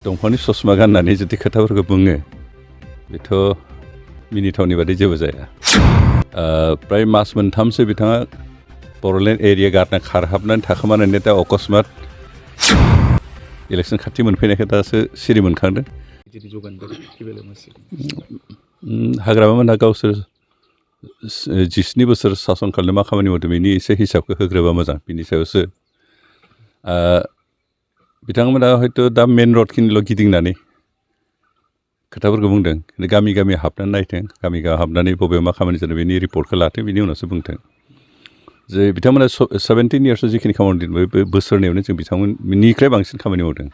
दंफांनि ससमा गाननानै जुदि खोथाफोरखौ बुङो बेथ' मिनिथावनि बादि जेबो जाया प्राय मास मोनथामसो बिथाङा बर'लेण्ड एरिया गारना खारहाबनानै थाखोमानानै दा अकस्मात इलेक्सन खाथि मोनफैनायखाय दासो सिरि मोनखांदों हाग्रामामोनहा गावसोर 17 बोसोर सासन खालामनो मा खामानि मावदों बेनि एसे हिसाबखौ होग्रोबा मोजां बिनि सायावसो बिथांमोना हयथ' दा मेन रडखिनिल' गिदिंनानै खोथाफोरखौ बुंदों गामि गामि हाबनानै नायथों गामि गामि हाबनानै बबेयाव मा खामानि जादों बेनि रिपर्टखौ लाथों बिनि उनावसो बुंथों जे बिथांमोना 17 इयार्सआव जिखिनि खामानि मावदों बे बोसोरनैयावनो जों बिथांमोननिफ्राय बांसिन खामानि मावदों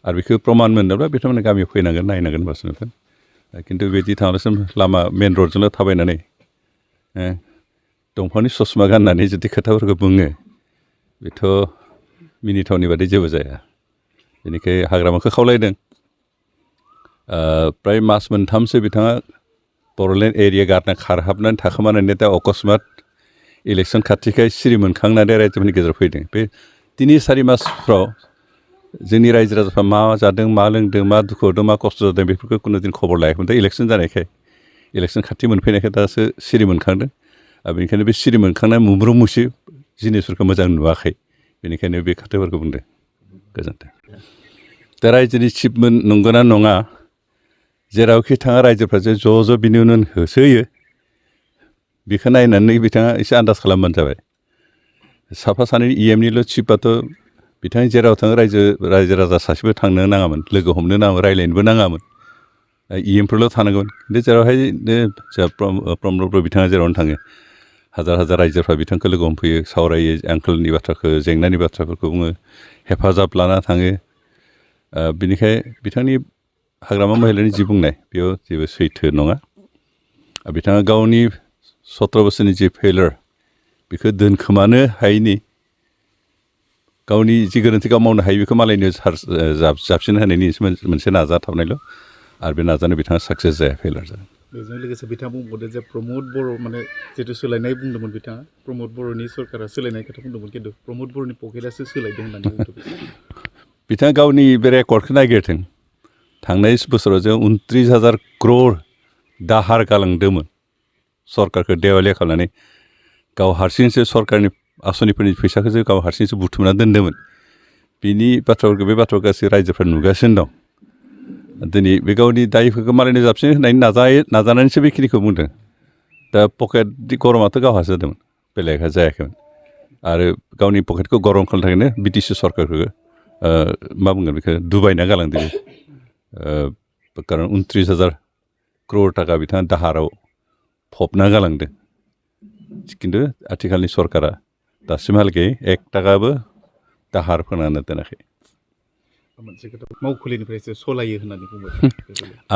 आरो बेखौ प्रमान मोननोब्ला बिथांमोना गामियाव फैनांगोन नायनांगोन होनबासो नुगोन खिन्थु बिदि थांनायसिम लामा मेन रडजोंल' थाबायनानै दंफांनि ससमा गाननानै जुदि खोथाफोरखौ बुङो बेथ' मिनिथावनि बादि जेबो जाया बेनिखाय हाग्रामाखौ खावलायदों प्राय मास मोनथामसो बिथाङा बर'लेण्ड एरिया गारना खारहाबनानै थाखोमानानै दा अकस्मात इलेक्सन खाथिखाय सिरि मोनखांनानै रायजोफोरनि गेजेराव फैदों बे 3-4 मासफ्राव जोंनि रायजो राजाफ्रा मा जादों मा लोंदों मा दुखु जादों मा खस्थ' जादों बेफोरखौ खुनुदिन खबर लायाखैमोन दा इलेक्सन जानायखाय इलेक्सन खाथि मोनफैनायखाय दासो सिरि मोनखांदों बेनिखायनो बे सिरि मोनखांनाय मुब्रु मुसि जिनिसफोरखौ मोजां नुवाखै बेनिखायनो बे खोथाफोरखौ बुंदों गोजोन्थों दा रायजोनि चिफमोन नंगौना नङा जेरावखि थाङा रायजोफ्रा जे ज' बिनि उनाव होसोयो बेखौ नायनानै बिथाङा एसे आन्दाज खालामबानो जाबाय साफा सानै EMनिल' चिफआथ' बिथाङा जेराव थाङो रायजो राजा सासेबो थांनो नाङामोन लोगो हमनो नाङामोन रायज्लायनोबो नाङामोन EMफोरल' थानांगौमोन खिन्थु जेरावहाय प्रमद बिथाङा जेरावनो थाङो हाजार हाजार रायजोफ्रा बिथांखौ लोगो हमफैयो सावरायो आंखालनि बाथ्राखौ जेंनानि बाथ्राफोरखौ बुङो हेफाजाब लाना थाङो बिनिखाय बिथांनि हाग्रामा महिलानि जि बुंनाय बेयाव जेबो सैथो नङा बिथाङा गावनि 17 बोसोरनि जि फेलार बेखौ दोनखोमानो हायैनि गावनि जि गोरोन्थि गाव मावनो हायो बेखौ मालायनो जाबसिन होनायनि मोनसे नाजाथाबनायल' आरो बे नाजानायाव बिथाङा साक्सेस जाया फेलार जादों बेजों लोगोसे बिथाङा बुंबावदों जे प्रमद बर' माने जितु सोलायनाय बुंदोंमोन बिथाङा प्रमद बर'नि सरकारा सोलायनाय खोथा बुंदोंमोन खिन्थु प्रमद बर'नि पकेटासो सोलायदों होननानै बुंदों बिथाङा गावनि बे रेकर्डखौ नागिरथों थांनाय बोसोराव जों 29,000 क्रर दाहार गालांदोंमोन सरकारखौ देवालिया खालामनानै गाव हारसिंसो सरकारनि आसनिफोरनि फैसाखौसो गाव हारसिंसो बुथुमना दोन्दोंमोन बिनि बाथ्राफोरखौ बे बाथ्राखौ गासै रायजोफ्रा नुगासिनो दं दिनै बे गावनि दायफोरखौ मालायनो जाबसिन होनायनि नाजानानैसो बेखिनिखौ बुंदों दा पकेट गरमाथ' गावहासो जादोंमोन बेलेगहा जायाखैमोन आरो गावनि पकेटखौ गरम खालामनो थाखायनो BTC सरकारखौ मा बुंगोन बेखौ दुबायना गालांदों खारन 29,000 क्रर थाखा बिथाङा दाहाराव फबना गालांदों खिन्थु आथिखालनि सरकारा दासिमहालागै 1 थाखाबो दाहार फोनांना दोनाखै मोनसे खोथा मावखुलिनिफ्रायसो सलायो होननानै बुंबाय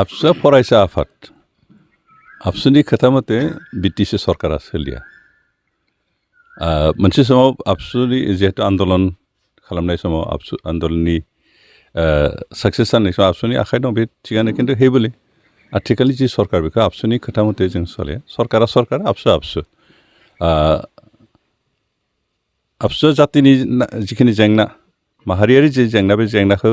आबसुआ फरायसा आफाद आबसुनि खोथा मथे BTC सरकारा सोलिया मोनसे समाव आबसुनि जिहेतु आन्दलन खालामनाय समाव आबसु आन्दलननि साक्सेस जानाय समाव आबसुनि आखाइ दं बे थिगानो खिन्थु हेबोलै आथिखालनि जि सरकार बेखौ आबसुनि खोथा मथे जों सोलिया सरकारा सरकार आबसुआ आबसु आबसुआ जातिनि जिखिनि जेंना माहारियारि जि जेंना बे जेंनाखौ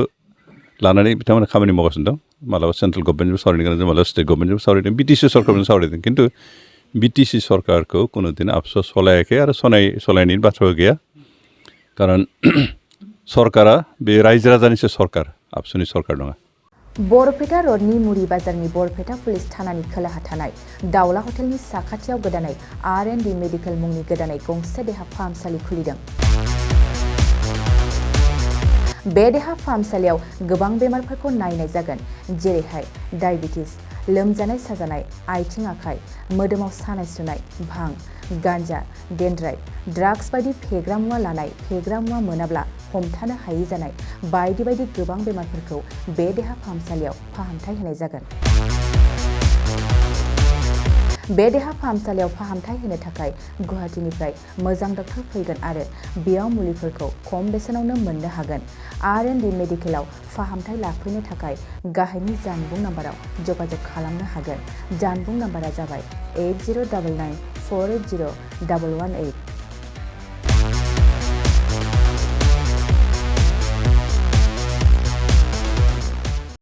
लानानै बिथांमोना खामानि मावगासिनो दं मालाबा सेन्ट्रेल गभर्नमेन्टजों सावरायनो गोनां जादों मालाबा स्टेट गभर्नमेन्टजों सावरायदों BTC सरकारजों सावरायदों खिन्थु BTC सरकारखौ कुनुदिन आबसुआ सलायाखै आरो सलायनायनि बाथ्राबो गैया खारन सरकारा बे रायजो राजानिसो सरकार आबसुनि सरकार नङा बरपेटा रडनि मुरि बाजारनि बरपेटा पुलिस थानानि खोलाहा थानाय दावला हटेलनि साखाथियाव गोदानै R&D मेडिकेल मुंनि गोदानै गंसे देहा फाहामसालि खुलिदों बे देहा फाहामसालियाव गोबां बेमारफोरखौ नायनाय जागोन जेरैहाय डायबिटिस लोमजानाय साजानाय आथिं आखाइ मोदोमाव सानाय सुनाय भां गान्जा डेन्ड्राइ ड्राग्स बायदि फेग्रा मुवा लानाय फेग्रा मुवा मोनाब्ला हमथानो हायि जानाय बायदि बायदि गोबां बेमारफोरखौ बे देहा फाहामसालियाव फाहामथाय होनाय जागोन बे देहा फाहामसालियाव फाहामथाय होनो थाखाय गुवाहाटीनिफ्राय मोजां डक्टर फैगोन आरो बेयाव मुलिफोरखौ खम बेसेनावनो मोननो हागोन R&D मेडिकेलाव फाहामथाय लाफैनो थाखाय गाहायनि जानबुं नाम्बाराव जगाजग खालामनो हागोन जानबुं नाम्बारा जाबाय 8099 480 118